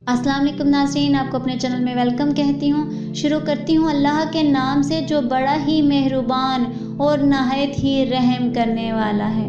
अस्सलाम वालेकुम नाज़रीन, आपको अपने चैनल में वेलकम कहती हूँ। शुरू करती हूँ अल्लाह के नाम से जो बड़ा ही मेहरबान और नहायत ही रहम करने वाला है।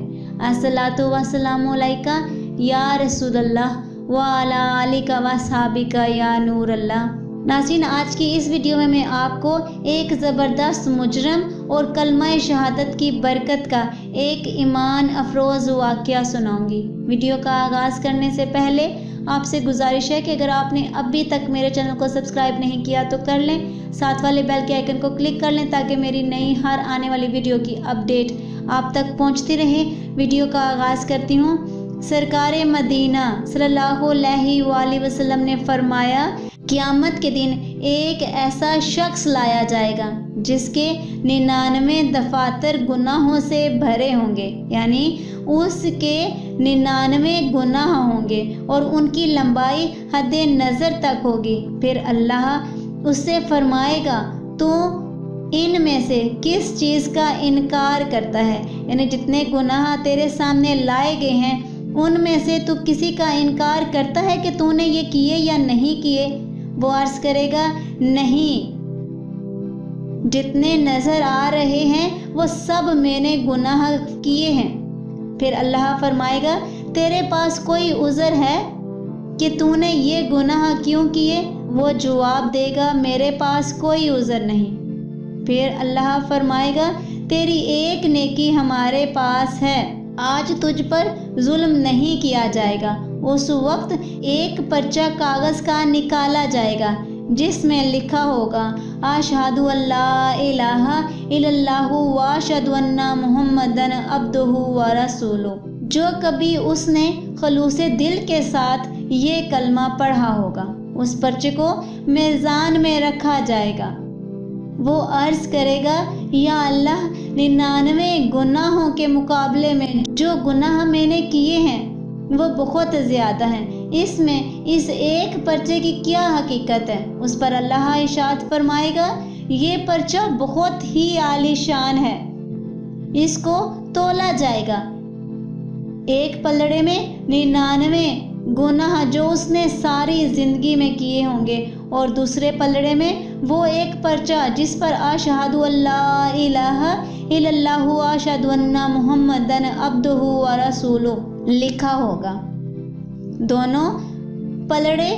अस्सलातु वस्सलामु अलैका या रसूलल्लाह व अला आलिका व सहाबिका या नूर अल्लाह। नाज़रीन, आज की इस वीडियो में मैं आपको एक ज़बरदस्त मुजरम और कलमा शहादत की बरकत का एक ईमान अफरोज़ वाक़या सुनाऊंगी। वीडियो का आगाज़ करने से पहले आपसे गुजारिश है कि अगर आपने अभी तक मेरे चैनल को सब्सक्राइब नहीं किया तो कर लें, साथ वाले बेल के आइकन को क्लिक कर लें ताकि मेरी नई हर आने वाली वीडियो की अपडेट आप तक पहुंचती रहे। वीडियो का आगाज़ करती हूँ। सरकारे मदीना सल्लल्लाहु अलैहि वसल्लम ने फरमाया, क़यामत के दिन एक ऐसा शख्स लाया जाएगा जिसके 99 दफातर गुनाहों से भरे होंगे, यानी उसके 99 गुनाह होंगे और उनकी लंबाई हद नज़र तक होगी। फिर अल्लाह उससे फरमाएगा, तू इनमें से किस चीज़ का इनकार करता है, यानी जितने गुनाह तेरे सामने लाए गए हैं उनमें से तू किसी का इनकार करता है कि तूने ये किए या नहीं किए। वो अर्ज़ करेगा, नहीं, जितने नज़र आ रहे हैं वो सब मैंने गुनाह किए हैं। फिर अल्लाह फरमाएगा, तेरे पास कोई उज़र है कि तूने ये गुनाह क्यों किए? वो जवाब देगा, मेरे पास कोई उज़र नहीं। फिर अल्लाह फरमाएगा, तेरी एक नेकी हमारे पास है, आज तुझ पर जुल्म नहीं किया जाएगा। उस वक्त एक पर्चा कागज़ का निकाला जाएगा जिसमें लिखा होगा, अशहदु अल्ला इलाहा इल्लल्लाहु व अशहदु अन्ना मुहम्मदन अब्दुहु व रसूलुहु। जो कभी उसने खलूसे दिल के साथ ये कलमा पढ़ा होगा, उस पर्चे को मीज़ान में रखा जाएगा। वो अर्ज़ करेगा, या अल्लाह, 99 गुनाहों के मुकाबले में जो गुनाह मैंने किए हैं वो बहुत ज़्यादा हैं। इसमें इस एक पर्चे की क्या हकीकत है? उस पर अल्लाह इरशाद फरमाएगा, ये पर्चा बहुत ही आलीशान है, इसको तोला जाएगा। एक पलड़े में 99 गुनाह जो उसने सारी ज़िंदगी में किए होंगे और दूसरे पलड़े में वो एक पर्चा जिस पर अशहदु अल्ला इलाहा इल्लल्लाहु व अशहदु अन्ना मुहम्मदन अब्दुहु व रसूलुहु लिखा होगा। दोनों पलड़े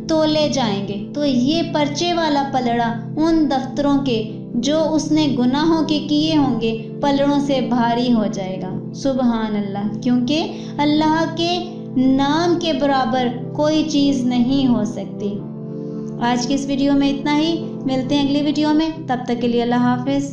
तोले जाएंगे तो ये पर्चे वाला पलड़ा उन दफ्तरों के जो उसने गुनाहों के किए होंगे पलड़ों से भारी हो जाएगा। सुबहान अल्लाह, क्योंकि अल्लाह के नाम के बराबर कोई चीज़ नहीं हो सकती। आज की इस वीडियो में इतना ही, मिलते हैं अगली वीडियो में, तब तक के लिए अल्लाह हाफिज़।